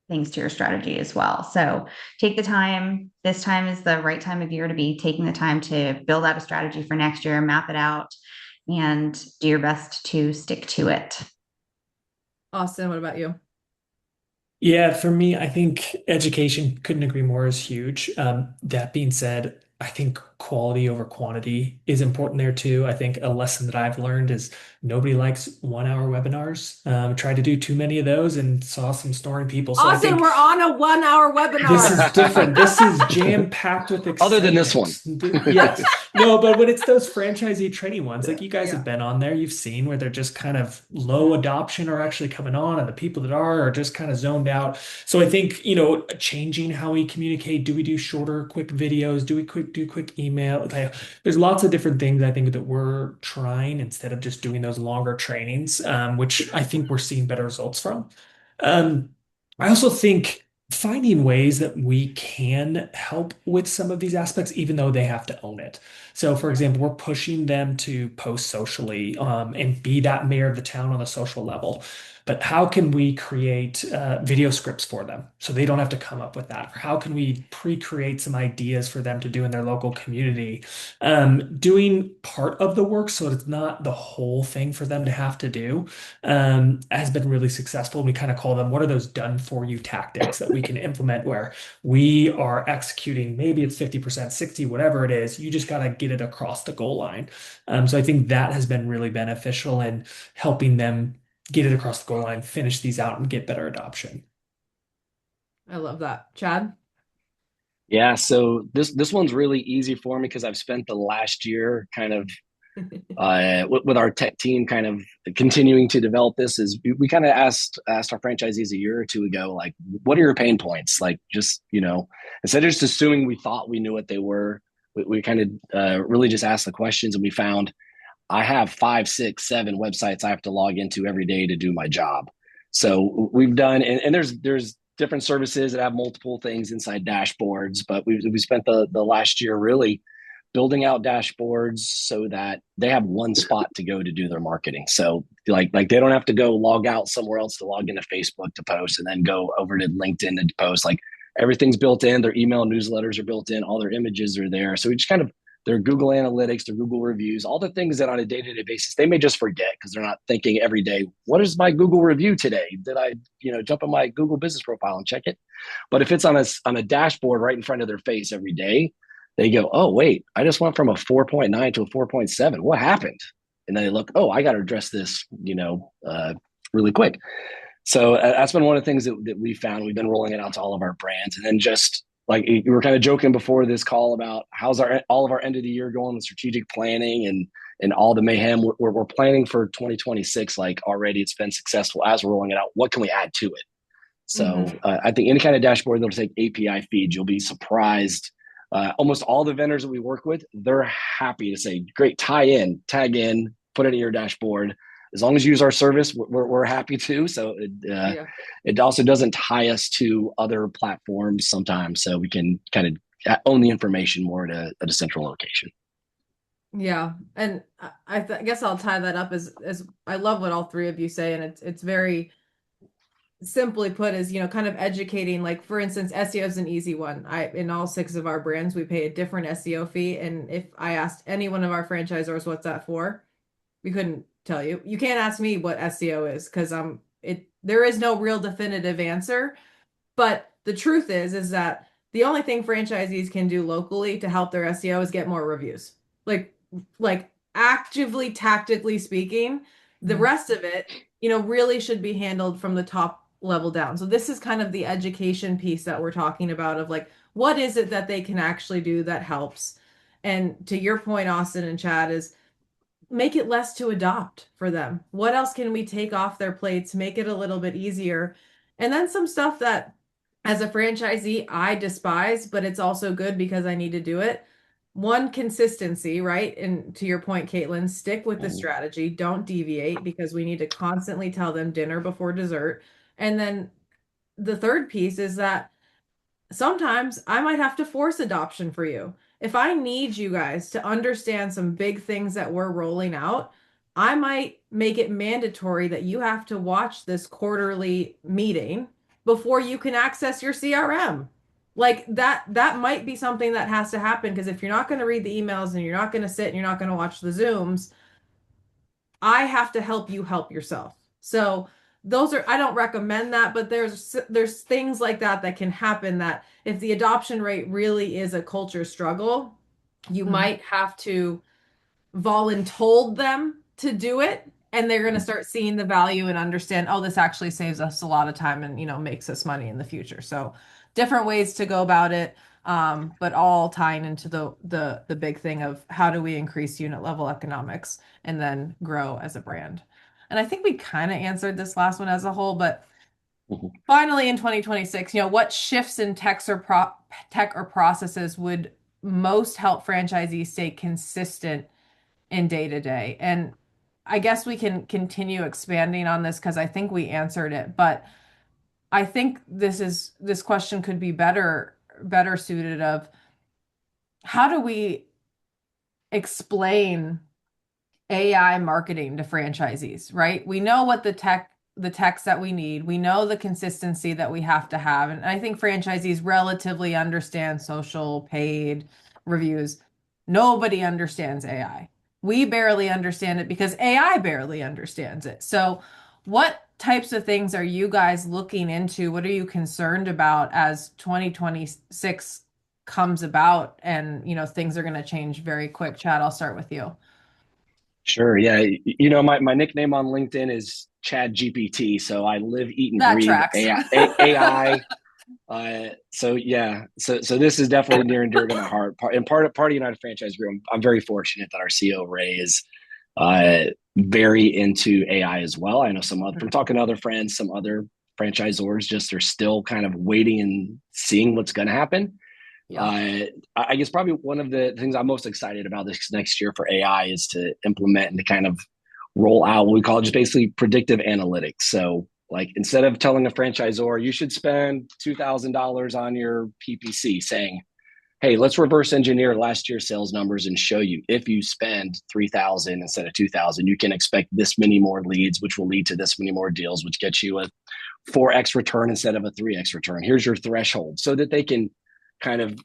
things to your strategy as well. So take the time. This time is the right time of year to be taking the time to build out a strategy for next year, map it out, and do your best to stick to it. Austin, what about you? Yeah, for me, I think education, couldn't agree more, is huge. That being said, I think quality over quantity is important there too. I think a lesson that I've learned is nobody likes 1 hour webinars. Tried to do too many of those and saw some snoring people. So Austin, I think we're on a 1 hour webinar. this is different. This is jam-packed with excitement. Other than this one. Yes. No, but when it's those franchisee training ones, like you guys Yeah. have been on there, you've seen where they're just kind of low adoption are actually coming on, and the people that are just kind of zoned out. So I think, changing how we communicate. Do we do shorter, quick videos? Do we do quick email? Like, there's lots of different things I think that we're trying instead of just doing those longer trainings, which I think we're seeing better results from. I also think finding ways that we can help with some of these aspects, even though they have to own it. So, for example, we're pushing them to post socially, and be that mayor of the town on a social level. But how can we create video scripts for them so they don't have to come up with that? Or how can we pre-create some ideas for them to do in their local community? Doing part of the work so it's not the whole thing for them to have to do, has been really successful. We kind of call them, what are those done for you tactics that we can implement where we are executing, maybe it's 50%, 60, whatever it is, you just got to get it across the goal line. So I think that has been really beneficial in helping them get it across the goal line, finish these out, and get better adoption. I love that. Chad? Yeah, so this one's really easy for me because I've spent the last year kind of with our tech team kind of continuing to develop this. Is we kind of asked our franchisees a year or two ago, like, what are your pain points? Like, just, instead of just assuming we thought we knew what they were, we kind of really just asked the questions, and we found I have 5, 6, 7 websites I have to log into every day to do my job. So we've done, and there's different services that have multiple things inside dashboards, but we spent the last year really building out dashboards so that they have one spot to go to do their marketing. So like they don't have to go log out somewhere else to log into Facebook to post and then go over to LinkedIn to post. Like, everything's built in. Their email newsletters are built in. All their images are there. So we just kind of, their Google Analytics, their Google reviews, all the things that on a day-to-day basis, they may just forget because they're not thinking every day, what is my Google review today? Did I, jump on my Google business profile and check it? But if it's on a dashboard right in front of their face every day, they go, oh, wait, I just went from a 4.9 to a 4.7. What happened? And then they look, oh, I got to address this, really quick. So that's been one of the things that we found. We've been rolling it out to all of our brands. And then just like we were kind of joking before this call about how's all of our end of the year going with strategic planning and all the mayhem. We're planning for 2026. Like, already it's been successful as we're rolling it out. What can we add to it? So I think any kind of dashboard that'll take API feeds, you'll be surprised. Almost all the vendors that we work with, they're happy to say, great, tag in, put it in your dashboard. as long as you use our service, we're happy to. So it also doesn't tie us to other platforms sometimes, so we can kind of own the information more at a central location. Yeah, and I guess I'll tie that up as I love what all three of you say, and it's very simply put is, kind of educating. Like, for instance, SEO is an easy one. In all 6 of our brands, we pay a different SEO fee, and if I asked any one of our franchisors what's that for, we couldn't tell you. You can't ask me what SEO is, because there is no real definitive answer. But the truth is that the only thing franchisees can do locally to help their SEO is get more reviews. Like actively, tactically speaking, the rest of it, really should be handled from the top level down. So this is kind of the education piece that we're talking about, of like, what is it that they can actually do that helps? And to your point, Austin and Chad, is make it less to adopt for them. What else can we take off their plates, make it a little bit easier? And then some stuff that as a franchisee I despise, but it's also good because I need to do it. One, consistency, right? And to your point, Caitlin, stick with the strategy. Don't deviate, because we need to constantly tell them dinner before dessert. And then the third piece is that sometimes I might have to force adoption for you. If I need you guys to understand some big things that we're rolling out, I might make it mandatory that you have to watch this quarterly meeting before you can access your CRM. Like that might be something that has to happen, because if you're not going to read the emails and you're not going to sit and you're not going to watch the Zooms, I have to help you help yourself. So I don't recommend that, but there's things like that can happen, that if the adoption rate really is a culture struggle, you might have to voluntold them to do it, and they're going to start seeing the value and understand, oh, this actually saves us a lot of time and, makes us money in the future. So different ways to go about it, but all tying into the big thing of how do we increase unit level economics and then grow as a brand. And I think we kind of answered this last one as a whole, but finally in 2026, what shifts in tech or processes would most help franchisees stay consistent in day to day? And I guess we can continue expanding on this, because I think we answered it, but I think this question could be better suited of, how do we explain AI marketing to franchisees, right? We know what the techs that we need. We know the consistency that we have to have. And I think franchisees relatively understand social, paid, reviews. Nobody understands AI. We barely understand it because AI barely understands it. So what types of things are you guys looking into? What are you concerned about as 2026 comes about and, things are going to change very quick? Chad, I'll start with you. Sure. Yeah. My nickname on LinkedIn is Chad GPT. So I live, eat, and breathe AI. So this is definitely near and dear to my heart. Part of United Franchise Group, I'm very fortunate that our CEO Ray is very into AI as well. I know from talking to other friends, some other franchisors just are still kind of waiting and seeing what's going to happen. Yeah. I guess probably one of the things I'm most excited about this next year for AI is to implement and to kind of roll out what we call just basically predictive analytics. So like, instead of telling a franchisor, you should spend $2,000 on your PPC, saying, hey, let's reverse engineer last year's sales numbers and show you, if you spend $3,000 instead of $2,000, you can expect this many more leads, which will lead to this many more deals, which gets you a 4x return instead of a 3x return. Here's your threshold, so that they can kind of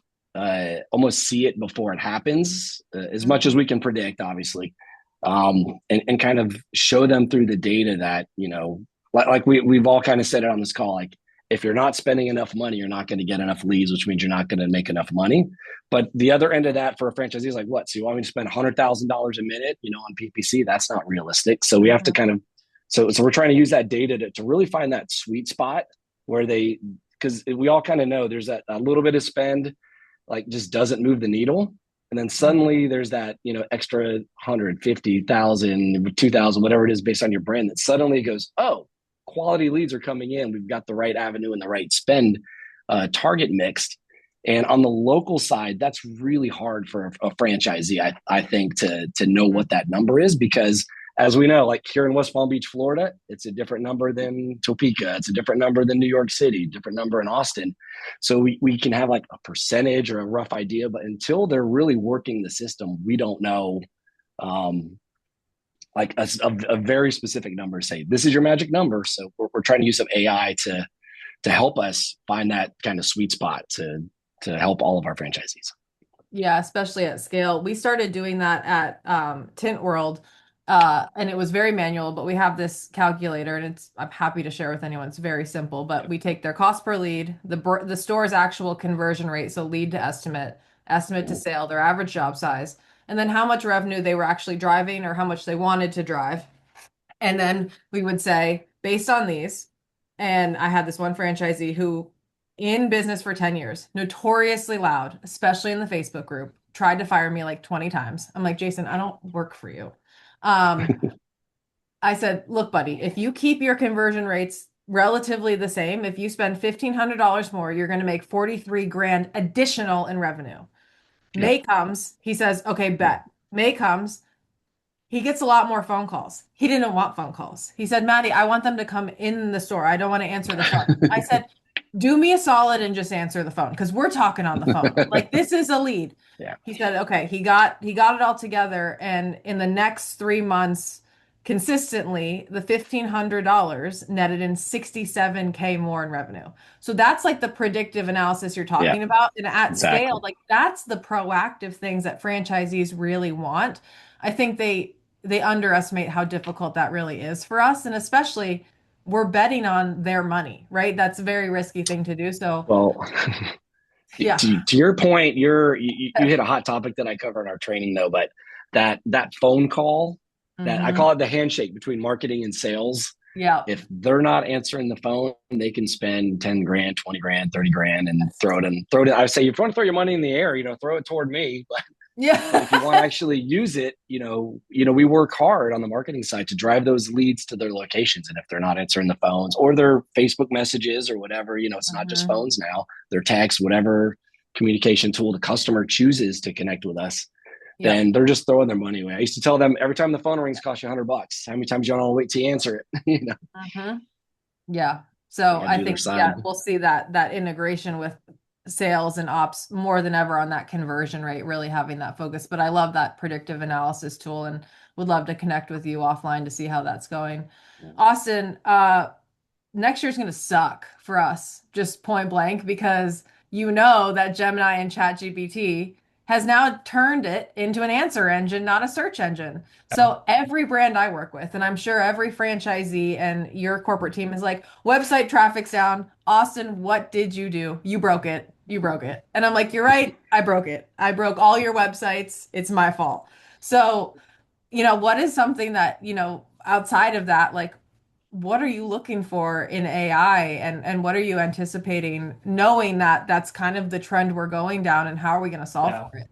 almost see it before it happens, as much as we can predict, obviously, and kind of show them through the data that, like we've all kind of said it on this call, like, if you're not spending enough money, you're not going to get enough leads, which means you're not going to make enough money. But the other end of that for a franchisee is like, what? So you want me to spend $100,000 a minute, on PPC? That's not realistic. So we have to kind of, so we're trying to use that data to really find that sweet spot where because we all kind of know there's a little bit of spend, like, just doesn't move the needle. And then suddenly there's that, extra 150,000, 2,000, whatever it is based on your brand, that suddenly goes, oh, quality leads are coming in. We've got the right avenue and the right spend target mixed. And on the local side, that's really hard for a franchisee, I think, to know what that number is, because as we know, like here in West Palm Beach, Florida, it's a different number than Topeka. It's a different number than New York City, different number in Austin. So we can have like a percentage or a rough idea, but until they're really working the system, we don't know um, like a very specific number to say, this is your magic number. So we're trying to use some AI to help us find that kind of sweet spot to help all of our franchisees. Yeah, especially at scale. We started doing that at Tint World, and it was very manual, but we have this calculator, and I'm happy to share with anyone. It's very simple, but we take their cost per lead, the store's actual conversion rate, so lead to estimate, estimate to sale, their average job size, and then how much revenue they were actually driving or how much they wanted to drive. And then we would say, based on these, and I had this one franchisee who in business for 10 years, notoriously loud, especially in the Facebook group, tried to fire me like 20 times. I'm like, Jason, I don't work for you. I said, look, buddy, if you keep your conversion rates relatively the same, if you spend $1,500 more, you're going to make 43 grand additional in revenue. May comes, he says, okay, bet. May comes, he gets a lot more phone calls. He didn't want phone calls. He said, Maddie, I want them to come in the store. I don't want to answer the phone. I said, do me a solid and just answer the phone because we're talking on the phone. Like this is a lead. Yeah. He said, okay, he got it all together. And in the next 3 months, consistently, the $1,500 netted in 67K more in revenue. So that's like the predictive analysis you're talking about. And at scale, like that's the proactive things that franchisees really want. I think they underestimate how difficult that really is for us. And especially we're betting on their money, right? That's a very risky thing to do. So, well, yeah. To your point, you hit a hot topic that I cover in our training though, but that phone call, that I call it the handshake between marketing and sales. Yeah. If they're not answering the phone, they can spend 10 grand, 20 grand, 30 grand and throw it in. I say, if you want to throw your money in the air, throw it toward me. But if you want to actually use it, we work hard on the marketing side to drive those leads to their locations. And if they're not answering the phones or their Facebook messages or whatever, it's not just phones now, their text, whatever communication tool the customer chooses to connect with us, then they're just throwing their money away. I used to tell them every time the phone rings costs you $100. How many times you don't want to wait to answer it? Yeah. So I think, we'll see that integration with sales and ops more than ever on that conversion rate, really having that focus. But I love that predictive analysis tool and would love to connect with you offline to see how that's going. Austin, next year's going to suck for us, just point blank, because that Gemini and ChatGPT has now turned it into an answer engine, not a search engine. So every brand I work with, and I'm sure every franchisee and your corporate team is like, website traffic's down. Austin, what did you do? You broke it. You broke it. And I'm like, you're right. I broke it. I broke all your websites. It's my fault. So, what is something that, outside of that, like, what are you looking for in AI and what are you anticipating knowing that that's kind of the trend we're going down and how are we going to solve for it?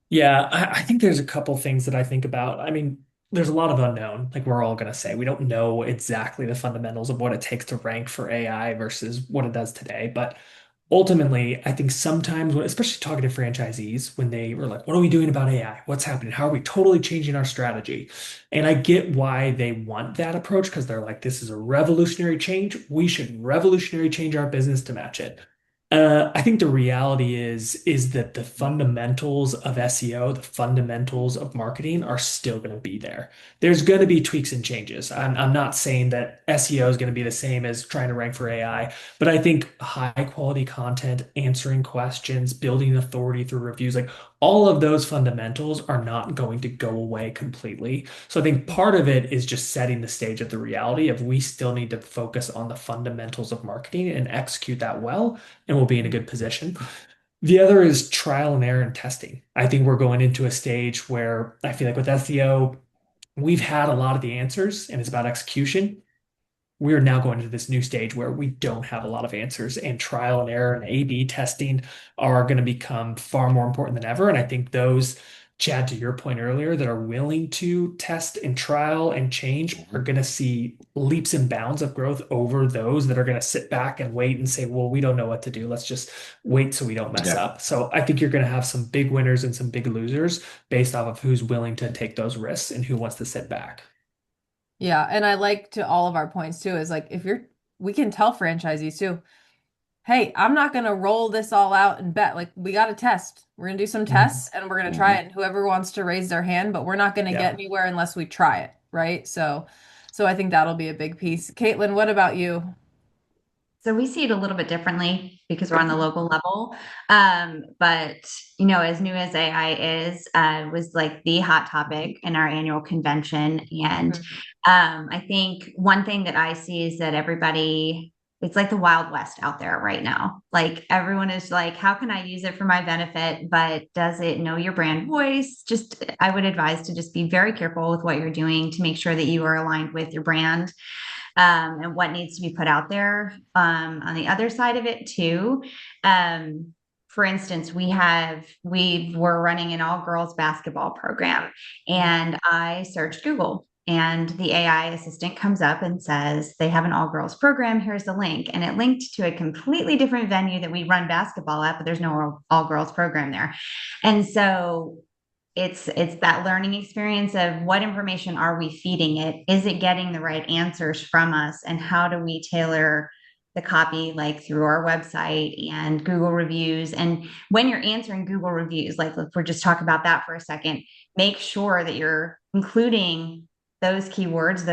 Yeah, I think there's a couple things that I think about. I mean, there's a lot of unknown, like we're all going to say. We don't know exactly the fundamentals of what it takes to rank for AI versus what it does today. But ultimately, I think sometimes, especially talking to franchisees, when they were like, what are we doing about AI? What's happening? How are we totally changing our strategy? And I get why they want that approach because they're like, this is a revolutionary change. We should revolutionary change our business to match it. I think the reality is that the fundamentals of SEO, the fundamentals of marketing are still going to be there. There's going to be tweaks and changes. I'm not saying that SEO is going to be the same as trying to rank for AI, but I think high quality content, answering questions, building authority through reviews, like all of those fundamentals are not going to go away completely. So I think part of it is just setting the stage of the reality of we still need to focus on the fundamentals of marketing and execute that well, and we'll be in a good position. The other is trial and error and testing. I think we're going into a stage where I feel like with SEO, we've had a lot of the answers and it's about execution. We're now going into this new stage where we don't have a lot of answers, and trial and error and A/B testing are going to become far more important than ever. And I think those, Chad, to your point earlier, that are willing to test and trial and change are going to see leaps and bounds of growth over those that are going to sit back and wait and say, well, we don't know what to do. Let's just wait so we don't mess up. So I think you're going to have some big winners and some big losers based off of who's willing to take those risks and who wants to sit back. Yeah, and I like to all of our points too is like we can tell franchisees too, hey, I'm not going to roll this all out and bet. Like, we got to test. We're going to do some Mhm. tests and we're going to try Mhm. it. And whoever wants to raise their hand, but we're not going to get Yeah. anywhere unless we try it. Right. So I think that'll be a big piece. Caitlin, what about you? So we see it a little bit differently because we're on the local level. But as new as AI is, was like the hot topic in our annual convention. And Mhm. I think one thing that I see is that it's like the Wild West out there right now. Like everyone is like, how can I use it for my benefit? But does it know your brand voice? I would advise to just be very careful with what you're doing to make sure that you are aligned with your brand, and what needs to be put out there. On the other side of it too, for instance, we were running an all girls basketball program, and I searched Google. And the AI assistant comes up and says, they have an all girls program. Here's the link. And it linked to a completely different venue that we run basketball at, but there's no all girls program there. And so it's that learning experience of what information are we feeding it? Is it getting the right answers from us? And how do we tailor the copy, like through our website and Google reviews? And when you're answering Google reviews, like if we're just talking about that for a second, make sure that you're including those keywords,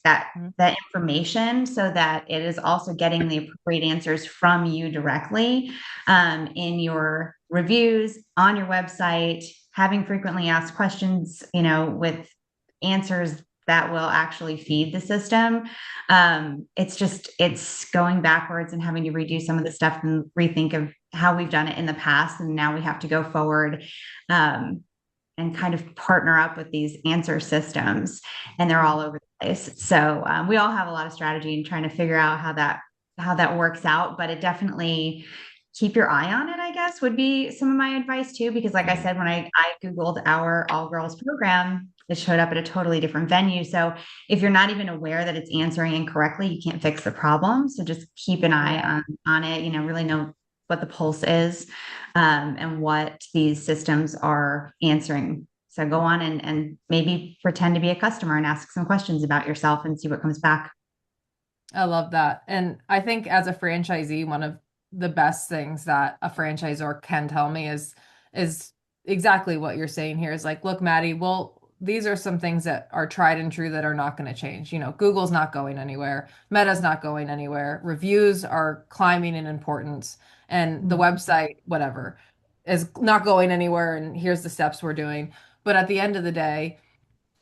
that information, so that it is also getting the appropriate answers from you directly, in your reviews on your website, having frequently asked questions, with answers that will actually feed the system. It's going backwards and having to redo some of the stuff and rethink of how we've done it in the past. And now we have to go forward, and kind of partner up with these answer systems, and they're all over the place. So we all have a lot of strategy in trying to figure out how that works out, but it definitely keep your eye on it, I guess, would be some of my advice too. Because like I said, when I Googled our all girls program, it showed up at a totally different venue. So if you're not even aware that it's answering incorrectly, you can't fix the problem. So just keep an eye on it, really know what the pulse is, and what these systems are answering. So go on and maybe pretend to be a customer and ask some questions about yourself and see what comes back. I love that. And I think as a franchisee, one of the best things that a franchisor can tell me is exactly what you're saying here is like, look, Maddie, well, these are some things that are tried and true that are not going to change. Google's not going anywhere, Meta's not going anywhere, reviews are climbing in importance, and the website, whatever, is not going anywhere, and here's the steps we're doing. But at the end of the day,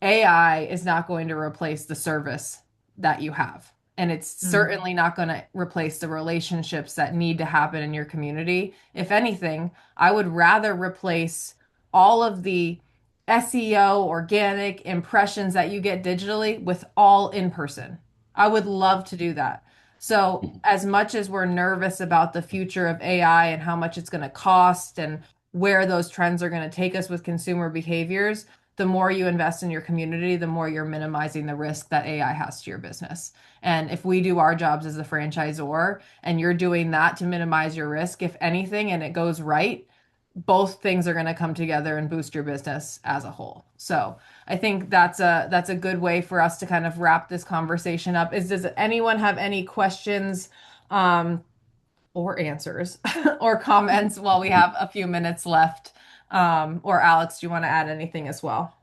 AI is not going to replace the service that you have. And it's certainly not going to replace the relationships that need to happen in your community. If anything, I would rather replace all of the SEO, organic impressions that you get digitally with all in person. I would love to do that. So, as much as we're nervous about the future of AI and how much it's going to cost and where those trends are going to take us with consumer behaviors, the more you invest in your community, the more you're minimizing the risk that AI has to your business. And if we do our jobs as a franchisor and you're doing that to minimize your risk, if anything, and it goes right, both things are going to come together and boost your business as a whole. So I think that's a good way for us to kind of wrap this conversation up. Does anyone have any questions, or answers or comments while we have a few minutes left? Or Alex, do you want to add anything as well?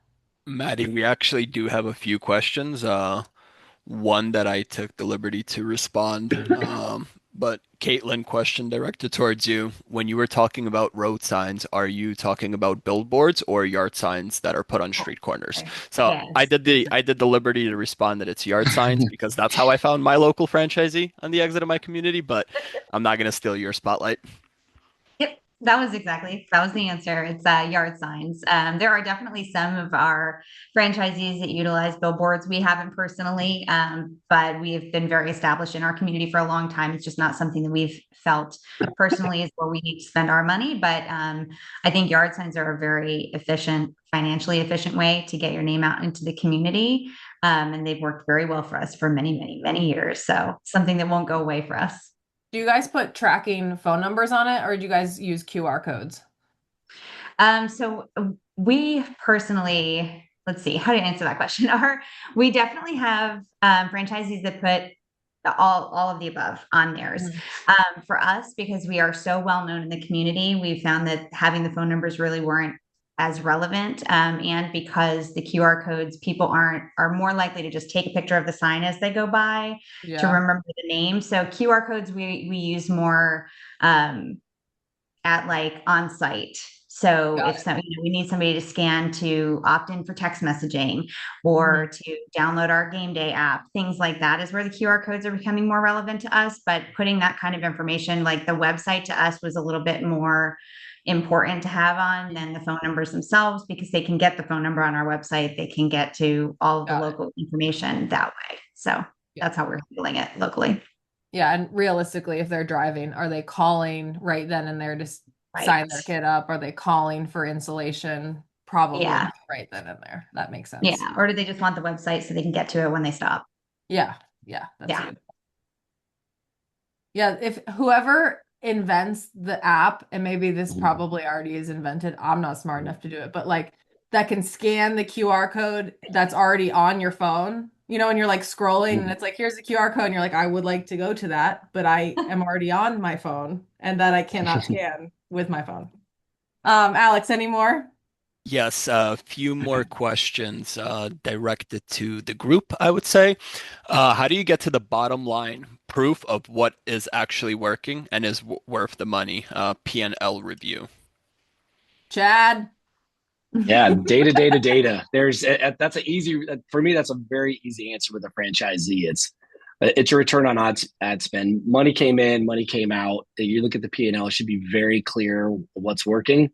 Maddie, we actually do have a few questions. One that I took the liberty to respond. But Caitlin, question directed towards you. When you were talking about road signs, are you talking about billboards or yard signs that are put on street corners? Okay. So I Yes. did the liberty to respond that it's yard signs because that's how I found my local franchisee on the exit of my community, but I'm not gonna steal your spotlight. Yep, that was the answer. It's yard signs. There are definitely some of our franchisees that utilize billboards. We haven't personally, but we have been very established in our community for a long time. It's just not something that we've felt personally is where we need to spend our money. But I think yard signs are a very efficient, financially efficient way to get your name out into the community. And they've worked very well for us for many, many, many years. So something that won't go away for us. Do you guys put tracking phone numbers on it or do you guys use QR codes? So we personally, let's see, how do I answer that question? We definitely have franchisees that put all of the above on theirs. For us, because we are so well known in the community, we found that having the phone numbers really weren't as relevant. And because the QR codes, people are more likely to just take a picture of the sign as they go by to remember the name. So QR codes we use more at like on site. So if we need somebody to scan to opt in for text messaging or to download our game day app, things like that is where the QR codes are becoming more relevant to us. But putting that kind of information, like the website to us was a little bit more important to have on than the phone numbers themselves, because they can get the phone number on our website. They can get to all of the local information that way. So that's how we're handling it locally. Yeah, and realistically, if they're driving, are they calling right then and there to sign their kid up? Are they calling for installation? Probably right then and there. That makes sense. Yeah, or do they just want the website so they can get to it when they stop? Yeah, that's good. Yeah, if whoever invents the app, and maybe this probably already is invented, I'm not smart enough to do it, but like that can scan the QR code that's already on your phone. You know, and you're like scrolling and it's like, here's the QR code. And you're like, I would like to go to that, but I am already on my phone and that I cannot scan with my phone. Alex, any more? Yes, a few more questions directed to the group, I would say. How do you get to the bottom line proof of what is actually working and is worth the money? P&L review. Chad? Yeah, data. That's an easy, for me, that's a very easy answer with a franchisee. It's your return on ad spend. Money came in, money came out. You look at the P&L, it should be very clear what's working.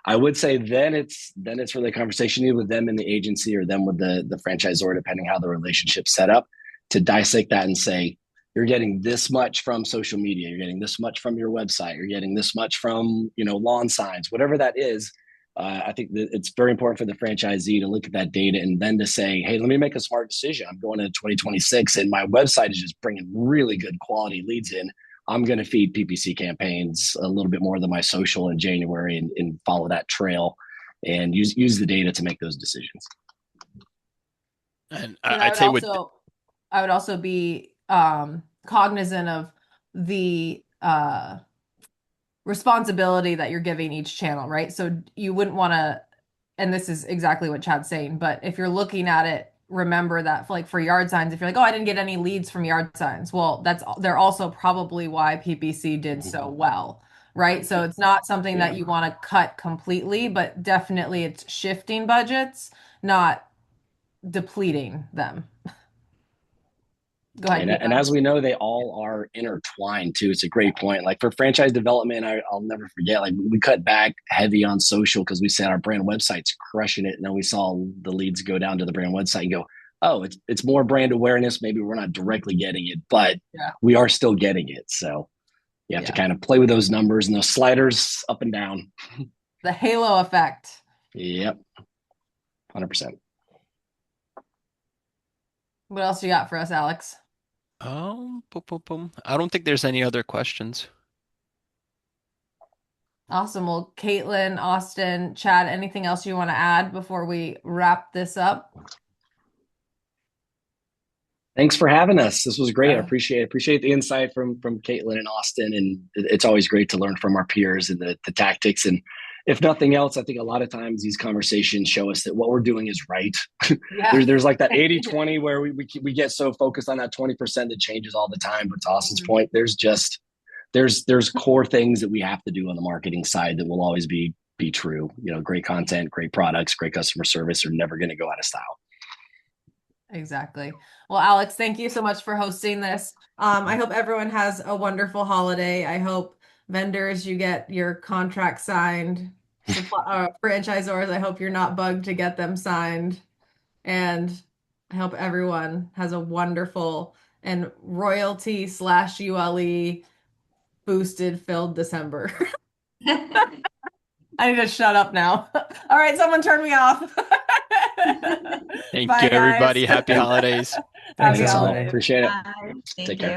I would say then it's really a conversation either with them in the agency or them with the franchisor, depending how the relationship's set up, to dissect that and say, you're getting this much from social media, you're getting this much from your website, you're getting this much from, lawn signs, whatever that is. I think that it's very important for the franchisee to look at that data and then to say, hey, let me make a smart decision. I'm going into 2026 and my website is just bringing really good quality leads in. I'm going to feed PPC campaigns a little bit more than my social in January and follow that trail and use the data to make those decisions. And I'd say I would also be cognizant of the responsibility that you're giving each channel, right? So you wouldn't want to, and this is exactly what Chad's saying, but if you're looking at it, remember that for yard signs, if you're like, oh, I didn't get any leads from yard signs, well, they're also probably why PPC did so well, right? So it's not something that you want to cut completely, but definitely it's shifting budgets, not depleting them. Go ahead. And as we know, they all are intertwined too. It's a great point. Like for franchise development, I'll never forget, like we cut back heavy on social because we said our brand website's crushing it. And then we saw the leads go down to the brand website and go, oh, it's more brand awareness. Maybe we're not directly getting it, but we are still getting it. So you have to kind of play with those numbers and those sliders up and down. The halo effect. Yep. 100%. What else you got for us, Alex? I don't think there's any other questions. Awesome. Well, Caitlin, Austin, Chad, anything else you want to add before we wrap this up? Thanks for having us. This was great. I appreciate the insight from Caitlin and Austin, and it's always great to learn from our peers and the tactics. And if nothing else, I think a lot of times these conversations show us that what we're doing is right. There's like that 80-20 where we get so focused on that 20% that changes all the time. But to Austin's point, there's core things that we have to do on the marketing side that will always be true. Great content, great products, great customer service are never going to go out of style. Exactly. Well, Alex, thank you so much for hosting this. I hope everyone has a wonderful holiday. I hope vendors, you get your contract signed. Franchisors, I hope you're not bugged to get them signed. And I hope everyone has a wonderful and royalty/ULE boosted filled December. I need to shut up now. All right, someone turn me off. Thank you, everybody. Happy holidays. Thanks, Happy everyone. holidays. Appreciate it. Thank Take care. you.